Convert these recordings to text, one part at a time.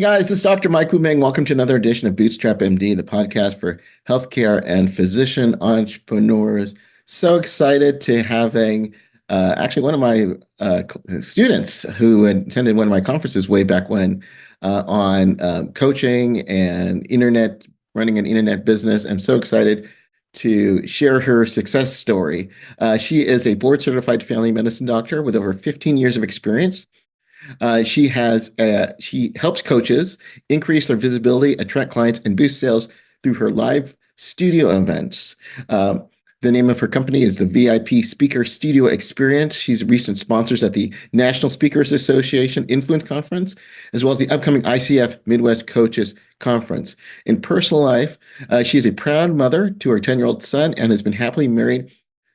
guys, this is Dr. Mike Wu Meng. Welcome to another edition of Bootstrap MD, the podcast for healthcare and physician entrepreneurs. So excited to having actually one of my students who attended one of my conferences way back when on coaching and internet, running an internet business. I'm so excited to share her success story. She is a board certified family medicine doctor with over 15 years of experience. She helps coaches increase their visibility, attract clients, and boost sales through her live studio events. The name of her company is the VIP Speaker Studio Experience. She's recent sponsors at the National Speakers Association Influence Conference, as well as the upcoming ICF Midwest Coaches Conference. In personal life, she is a proud mother to her 10-year-old son and has been happily married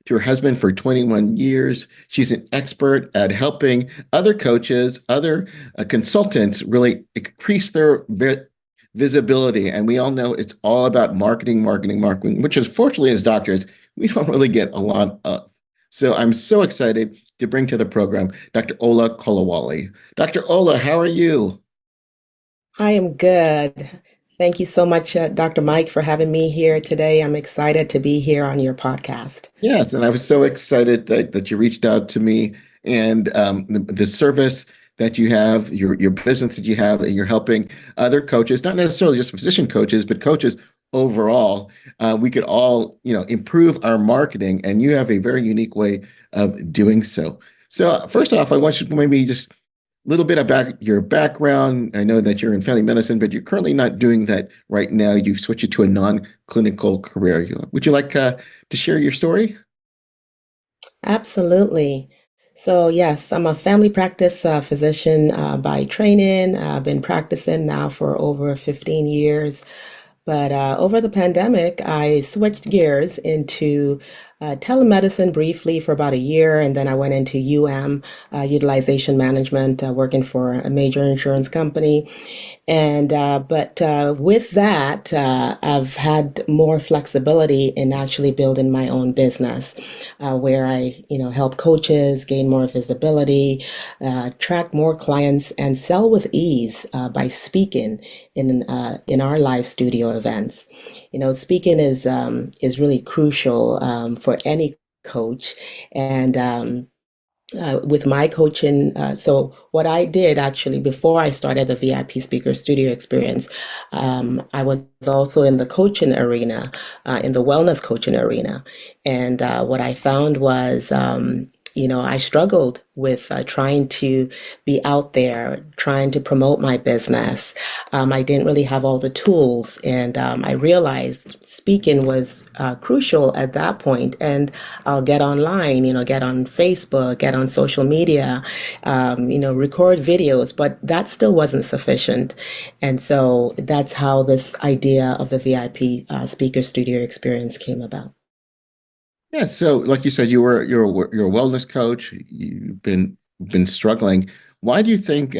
to her husband for 21 years. She's an expert at helping other coaches, other consultants really increase their visibility. And we all know it's all about marketing, marketing, marketing, which is fortunately as doctors, we don't really get a lot of. So I'm so excited to bring to the program Dr. Ola Kolawole. Dr. Ola, how are you? I am good. Thank you so much, Dr. Mike, for having me here today. I'm excited to be here on your podcast. Yes, and I was so excited that you reached out to me and the service that you have, your business that you have, and you're helping other coaches, not necessarily just physician coaches, but coaches overall. We could all, improve our marketing, and you have a very unique way of doing so. So first off, I want you to maybe just little bit about your background. I know that you're in family medicine, but you're currently not doing that right now. You've switched it to a non-clinical career. Would you like to share your story? Absolutely. So, yes, I'm a family practice physician by training. I've been practicing now for over 15 years. But over the pandemic, I switched gears into telemedicine briefly for about a year, and then I went into utilization management, working for a major insurance company. And but with that, I've had more flexibility in actually building my own business, where I help coaches gain more visibility, attract more clients, and sell with ease by speaking in our live studio events. Speaking is really crucial for any coach, and with my coaching. So, what I did actually before I started the VIP Speaker Studio Experience, I was also in the coaching arena, in the wellness coaching arena. And what I found was, I struggled with trying to be out there, trying to promote my business. I didn't really have all the tools, and I realized speaking was crucial at that point. And I'll get online, get on Facebook, get on social media, record videos, but that still wasn't sufficient. And so that's how this idea of the VIP Speaker Studio Experience came about. Yeah, so like you said, you're a wellness coach. You've been struggling. Why do you think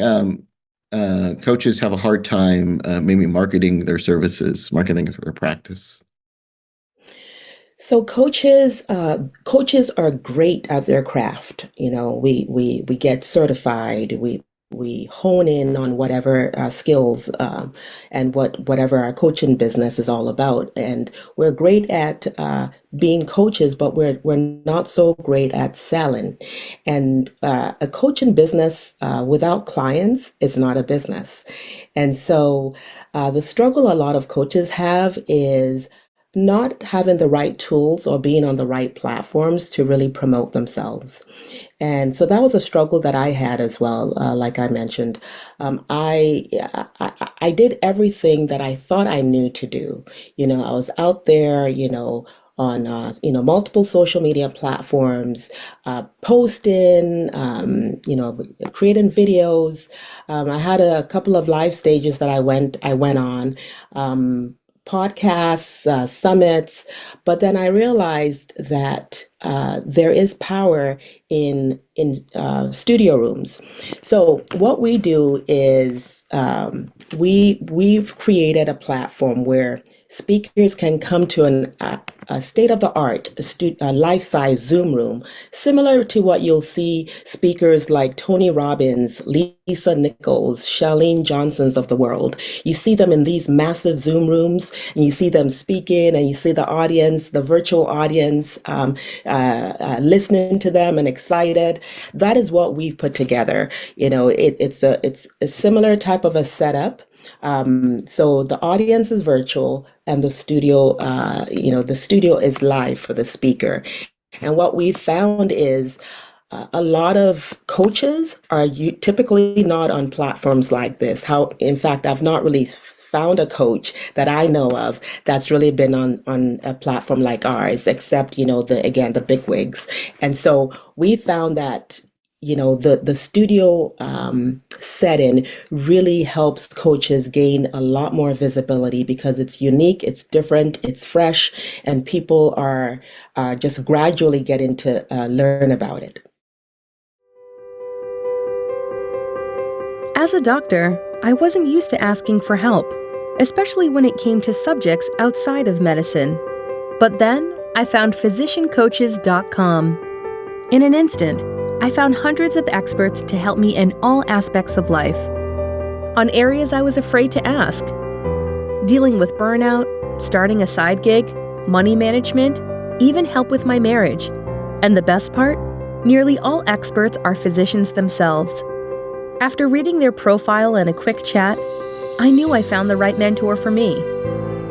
coaches have a hard time maybe marketing their services, marketing their practice? So coaches are great at their craft. We get certified. We hone in on whatever skills and whatever our coaching business is all about. And we're great at being coaches, but we're not so great at selling. And a coaching business without clients is not a business. And so the struggle a lot of coaches have is not having the right tools or being on the right platforms to really promote themselves. And so that was a struggle that I had as well. Like I mentioned, I did everything that I thought I knew to do. I was out there, on multiple social media platforms, posting, creating videos. I had a couple of live stages that I went on. Podcasts, summits, but then I realized that there is power in studio rooms. So what we do is we've created a platform where speakers can come to a state of the art, a life size Zoom room, similar to what you'll see speakers like Tony Robbins, Lisa Nichols, Charlene Johnsons of the world. You see them in these massive Zoom rooms, and you see them speaking, and you see the audience, the virtual audience, listening to them and excited. That is what we've put together. It's a similar type of a setup. So the audience is virtual, and the studio is live for the speaker. And what we found is a lot of coaches are typically not on platforms like this. In fact, I've not really found a coach that I know of that's really been on a platform like ours, except, the big wigs. And so we found that, the studio setting really helps coaches gain a lot more visibility because it's unique, it's different, it's fresh, and people are just gradually getting to learn about it. As a doctor, I wasn't used to asking for help, especially when it came to subjects outside of medicine. But then I found physiciancoaches.com. In an instant, I found hundreds of experts to help me in all aspects of life. On areas I was afraid to ask: dealing with burnout, starting a side gig, money management, even help with my marriage. And the best part? Nearly all experts are physicians themselves. After reading their profile and a quick chat, I knew I found the right mentor for me.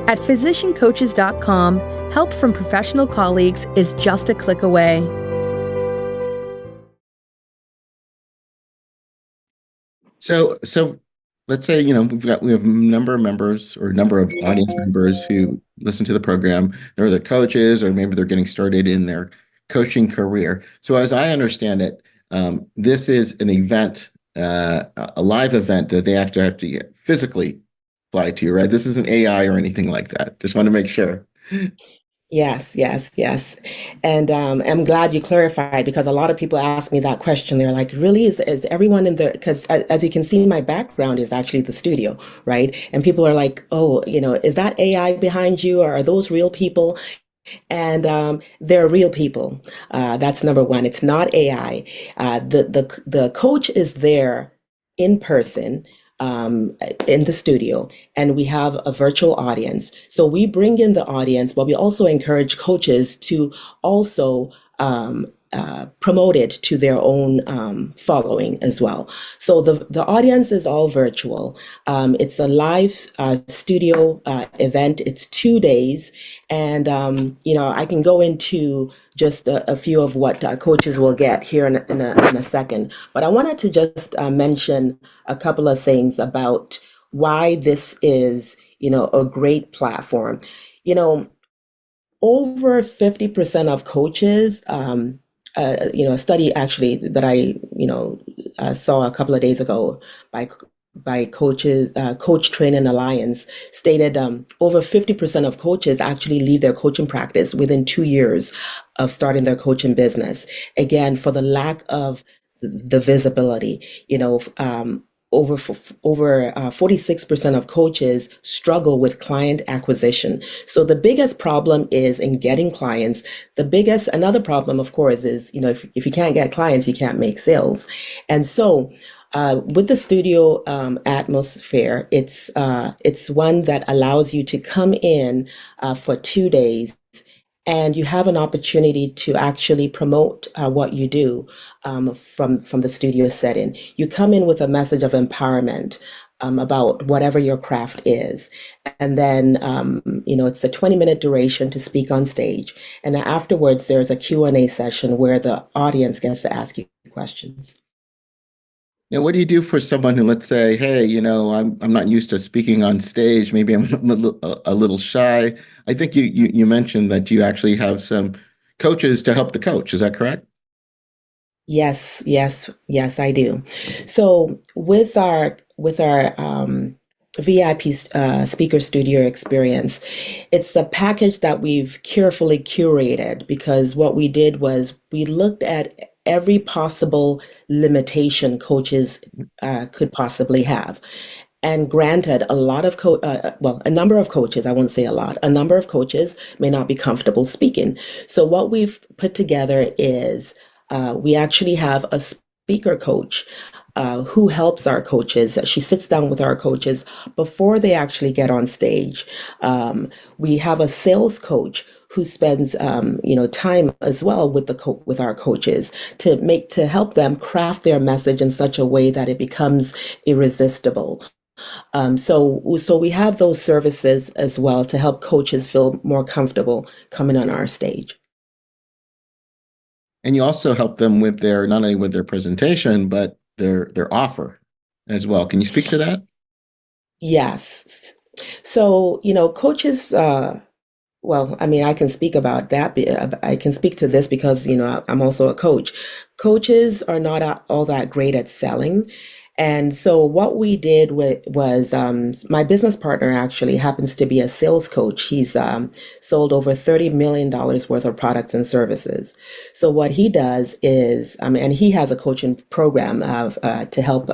At physiciancoaches.com, help from professional colleagues is just a click away. So let's say, we have a number of members or a number of audience members who listen to the program. They're the coaches, or maybe they're getting started in their coaching career. So as I understand it, this is an event, a live event that they actually have to physically fly to, right? This isn't AI or anything like that. Just want to make sure. Yes, yes, yes. And I'm glad you clarified because a lot of people ask me that question. They're like, really, is everyone in the, because as you can see, my background is actually the studio, right? And people are like, oh, is that AI behind you, or are those real people? And they're real people. That's number one. It's not AI. The coach is there in person, in the studio, and we have a virtual audience. So we bring in the audience, but we also encourage coaches to also promote it to their own following as well. So the audience is all virtual. It's a live studio event. It's 2 days, and I can go into just a few of what coaches will get here in a second. But I wanted to just mention a couple of things about why this is, a great platform. You know, Over 50% of coaches, a study actually that I saw a couple of days ago by Coach Training Alliance stated over 50% of coaches actually leave their coaching practice within 2 years of starting their coaching business. Again, for the lack of the visibility, over 46% of coaches struggle with client acquisition. So the biggest problem is in getting clients. Another problem, of course, is, if you can't get clients, you can't make sales. And so with the studio atmosphere, it's one that allows you to come in for 2 days, and you have an opportunity to actually promote what you do from the studio setting. You come in with a message of empowerment about whatever your craft is, and then it's a 20-minute duration to speak on stage, and afterwards there's a Q&A session where the audience gets to ask you questions. Now, what do you do for someone who, let's say, hey, I'm not used to speaking on stage. Maybe I'm a little shy. I think you mentioned that you actually have some coaches to help the coach. Is that correct? Yes, yes, yes, I do. So with our VIP speaker studio experience. It's a package that we've carefully curated because what we did was we looked at every possible limitation coaches could possibly have. And granted, a number of coaches, I won't say a lot, a number of coaches may not be comfortable speaking. So what we've put together is we actually have a speaker coach who helps our coaches. She sits down with our coaches before they actually get on stage. We have a sales coach who spends time as well with with our coaches to help them craft their message in such a way that it becomes irresistible. So we have those services as well to help coaches feel more comfortable coming on our stage. And you also help them with their not only with their presentation, but their offer as well. Can you speak to that? Yes. So, coaches, well, I mean, I can speak about that. I can speak to this because, I'm also a coach. Coaches are not all that great at selling. And so what we did was my business partner actually happens to be a sales coach. He's sold over $30 million worth of products and services. So what he does is, and he has a coaching program to help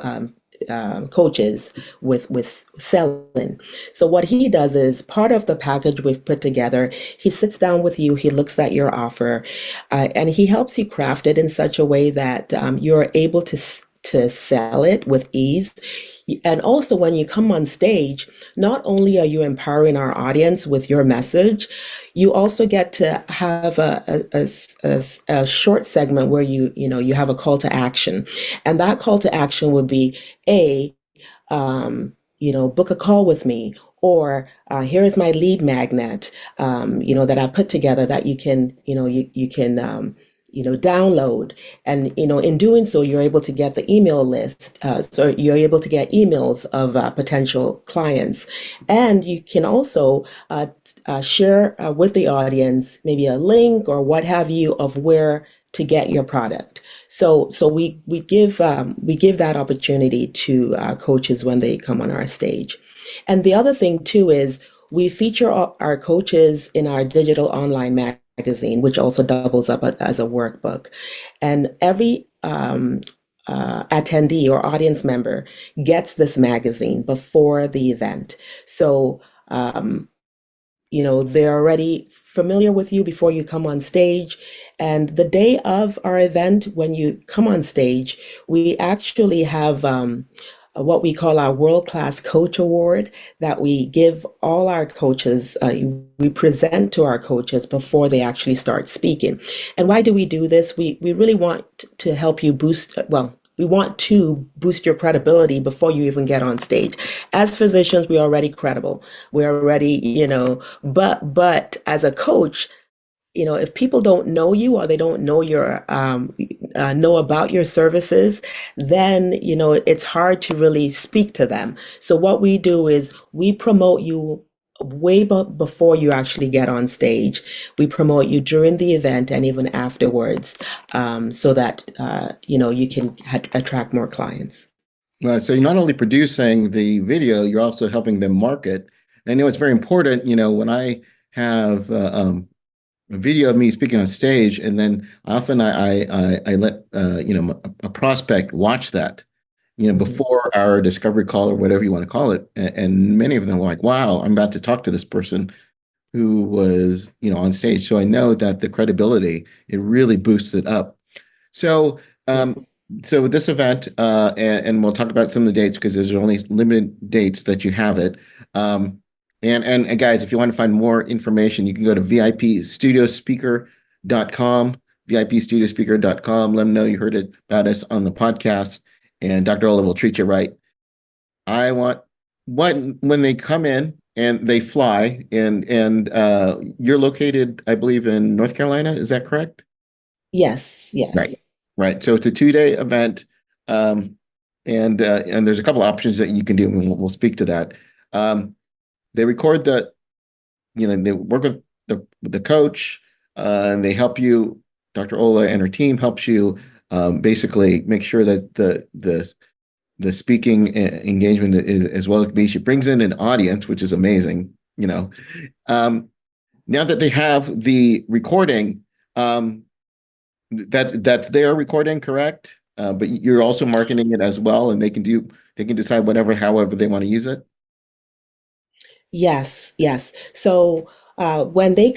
coaches with selling. So what he does is part of the package we've put together. He sits down with you, he looks at your offer, and he helps you craft it in such a way that you're able to sell it with ease. And also, when you come on stage, not only are you empowering our audience with your message, you also get to have a short segment where you have a call to action, and that call to action would be a book a call with me, or here is my lead magnet, that I put together that you can download. And, in doing so, you're able to get the email list. So you're able to get emails of potential clients. And you can also share with the audience maybe a link or what have you of where to get your product. So we give that opportunity to coaches when they come on our stage. And the other thing too is we feature our coaches in our digital online magazine, which also doubles up as a workbook. And every attendee or audience member gets this magazine before the event. So they're already familiar with you before you come on stage. And the day of our event, when you come on stage, we actually have what we call our World Class Coach Award that we give all our coaches, we present to our coaches before they actually start speaking. And why do we do this? We really want to help you we want to boost your credibility before you even get on stage. As physicians, we're already credible. We're already, but as a coach, if people don't know you or they don't know know about your services, then it's hard to really speak to them. So what we do is we promote you way before you actually get on stage. We promote you during the event and even afterwards, so that you can attract more clients. So you're not only producing the video, you're also helping them market. And I know it's very important, when I have a video of me speaking on stage, and then often I let a prospect watch that, Mhm. before our discovery call or whatever you want to call it, and many of them are like, "Wow, I'm about to talk to this person who was on stage." So I know that the credibility, it really boosts it up. So um, Yes. so with this event, and we'll talk about some of the dates because there's only limited dates that you have it. Um, and guys, if you want to find more information, you can go to vipstudiospeaker.com, vipstudiospeaker.com. Let them know you heard it about us on the podcast, and Dr. Ola will treat you right. I want when they come in and they fly, and you're located, I believe, in North Carolina. Is that correct? Yes. Right. Yes. Right. So it's a 2-day event. Um, and there's a couple options that you can do, and we'll speak to that. They record they work with the coach, and they help you. Dr. Ola and her team helps you basically make sure that the the speaking engagement is as well as be. She brings in an audience, which is amazing. Um, Now that they have the recording, um, that's their recording, correct? But you're also marketing it as well, and they can decide whatever, however they want to use it. Yes, yes. So when they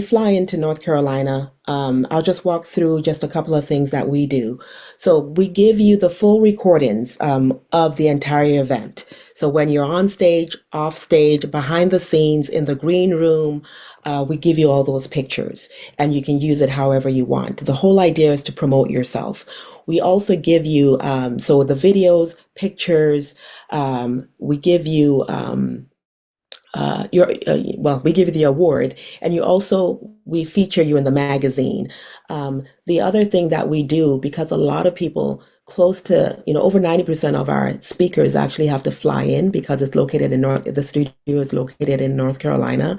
fly into North Carolina, I'll just walk through just a couple of things that we do. So we give you the full recordings of the entire event. So when you're on stage, off stage, behind the scenes, in the green room, we give you all those pictures, and you can use it however you want. The whole idea is to promote yourself. We also give you so the videos, pictures. We give you we give you the award, and you also we feature you in the magazine. The other thing that we do, because a lot of people close to, over 90% of our speakers actually have to fly in because the studio is located in North Carolina.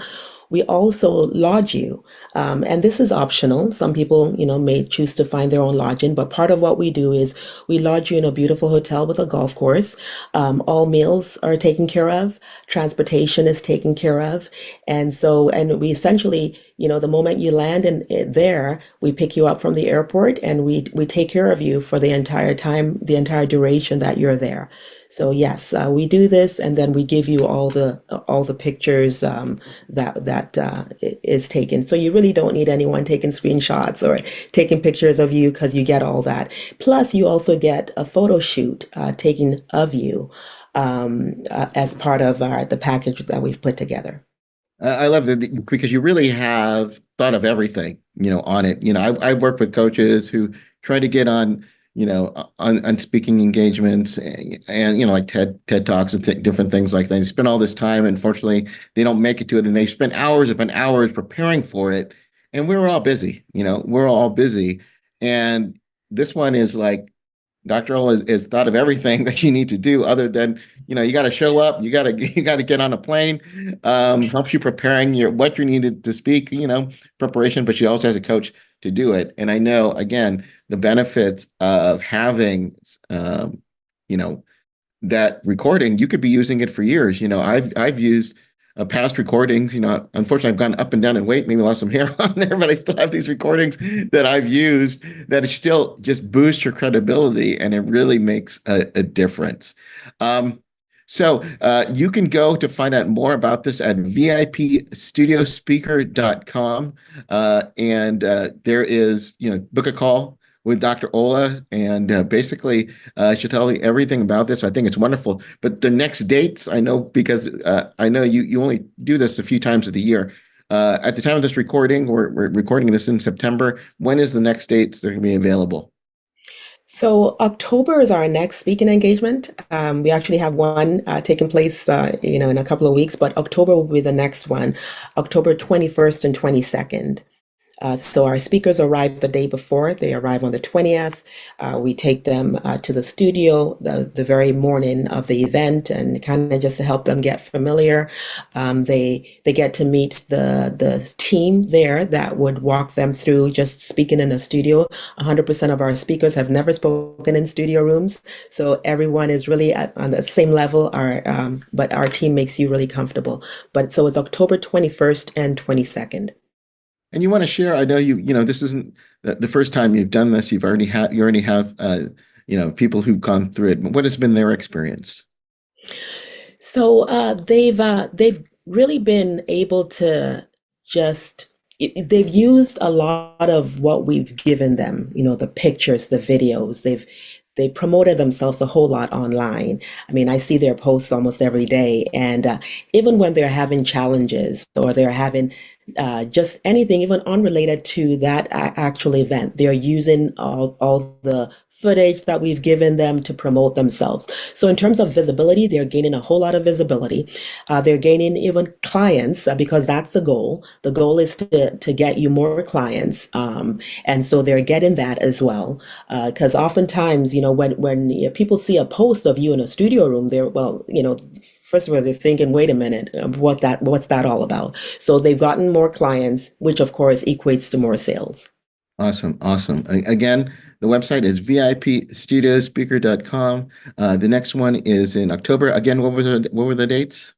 We also lodge you, and this is optional. Some people, may choose to find their own lodging, but part of what we do is we lodge you in a beautiful hotel with a golf course. All meals are taken care of, transportation is taken care of, and we essentially, the moment you land there, we pick you up from the airport, and we take care of you for the entire time, the entire duration that you're there. So yes, we do this, and then we give you all the pictures that is taken. So you really don't need anyone taking screenshots or taking pictures of you, because you get all that. Plus, you also get a photo shoot taken of you as part of the package that we've put together. I love that because you really have thought of everything, on it. I've worked with coaches who try to get on, on speaking engagements and like TED Talks and different things like that. They spend all this time, and unfortunately, they don't make it to it, and they spend hours upon hours preparing for it. And we're all busy, we're all busy. And this one is like Dr. Ola is thought of everything that you need to do other than, you got to show up, you got to get on a plane, helps you preparing what you needed to speak, preparation, but she also has a coach to do it. And I know, again, the benefits of having, you know, that recording, you could be using it for years. I've used past recordings. Unfortunately, I've gone up and down in weight, maybe lost some hair on there, but I still have these recordings that I've used that still just boost your credibility, and it really makes a difference. You can go to find out more about this at vipstudiospeaker.com. There is, book a call with Dr. Ola, and basically she'll tell you everything about this. I think it's wonderful. But the next dates, I know because I know you only do this a few times of the year. At the time of this recording, we're recording this in September. When is the next dates that are going to be available? So October is our next speaking engagement. We actually have one taking place, in a couple of weeks, but October will be the next one, October 21st and 22nd. So our speakers arrive the day before. They arrive on the 20th. We take them to the studio the very morning of the event, and kind of just to help them get familiar. They get to meet the team there that would walk them through just speaking in a studio. 100% of our speakers have never spoken in studio rooms, so everyone is really on the same level. But our team makes you really comfortable. But so it's October 21st and 22nd. And you want to share? I know this isn't the first time you've done this. You already have people who've gone through it. What has been their experience? So they've really been able to just they've used a lot of what we've given them, the pictures, the videos. They promoted themselves a whole lot online. I mean, I see their posts almost every day, and even when they're having challenges or they're having just anything, even unrelated to that actual event, they're using all the footage that we've given them to promote themselves. So in terms of visibility, they're gaining a whole lot of visibility. They're gaining even clients because that's the goal. The goal is to get you more clients. And so they're getting that as well. Because oftentimes, when people see a post of you in a studio room, first of all, they're thinking, wait a minute, what's that all about? So they've gotten more clients, which of course equates to more sales. Awesome. Awesome. Again, the website is vipstudiospeaker.com. The next one is in October. Again, what were the dates?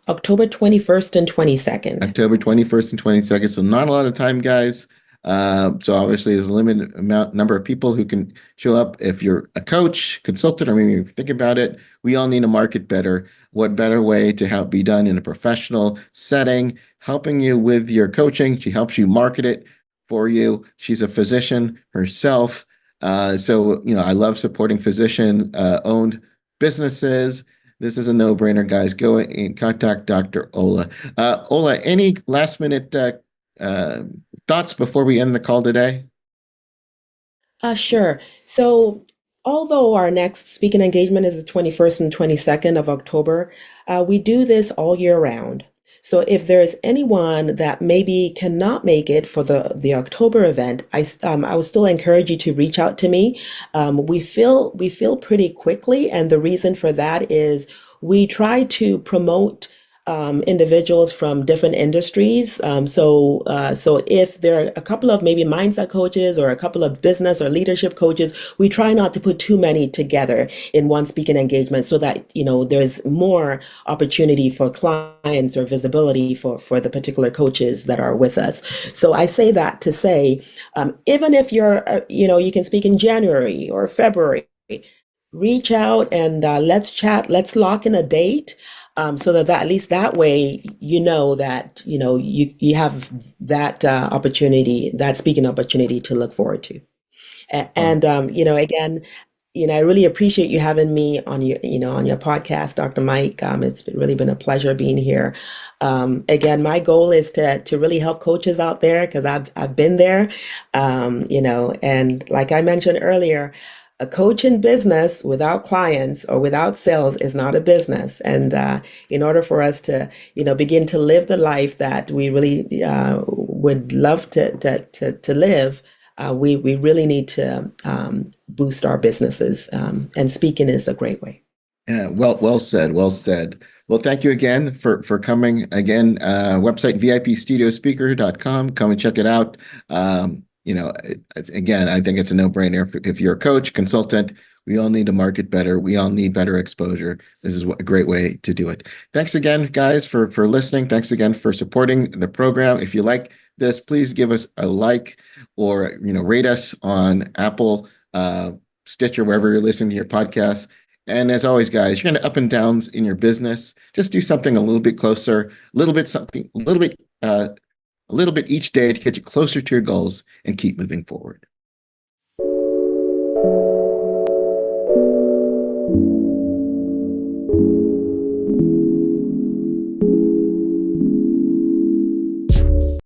October 21st and 22nd. October 21st and 22nd. So not a lot of time, guys. So obviously there's a limited number of people who can show up. If you're a coach, consultant, or maybe you think about it, we all need to market better. What better way to help be done in a professional setting, helping you with your coaching. She helps you market it for you. She's a physician herself. So I love supporting physician owned businesses. This is a no-brainer, guys. Go and contact Dr. Ola. Ola, any last minute uh, thoughts before we end the call today? Sure. So, although our next speaking engagement is the 21st and 22nd of October, we do this all year round. So, if there is anyone that maybe cannot make it for the October event, I would still encourage you to reach out to me. We fill pretty quickly, and the reason for that is we try to promote individuals from different industries. So if there are a couple of maybe mindset coaches or a couple of business or leadership coaches, we try not to put too many together in one speaking engagement so that, there's more opportunity for clients or visibility for the particular coaches that are with us. So I say that to say, even if you can speak in January or February, reach out and let's chat. Let's lock in a date, so that at least that way you know that you have that opportunity, that speaking opportunity to look forward to. Oh, Again, I really appreciate you having me on your podcast, Dr. Mike. It's really been a pleasure being here. Again, my goal is to really help coaches out there because I've been there. And like I mentioned earlier, a coach in business without clients or without sales is not a business. And in order for us to, begin to live the life that we really would love to live, we really need to boost our businesses, and speaking is a great way. yeah, well said, well said. Well, thank you again for coming. Again, website vipstudiospeaker.com. Come and check it out. Again, I think it's a no-brainer. If you're a coach, consultant, we all need to market better. We all need better exposure. This is a great way to do it. Thanks again, guys, for listening. Thanks again for supporting the program. If you like this, please give us a like or rate us on Apple, Stitcher, wherever you're listening to your podcast. And as always, guys, you're going to up and downs in your business. Just do something a little bit closer, a little bit something, a little bit each day to get you closer to your goals and keep moving forward.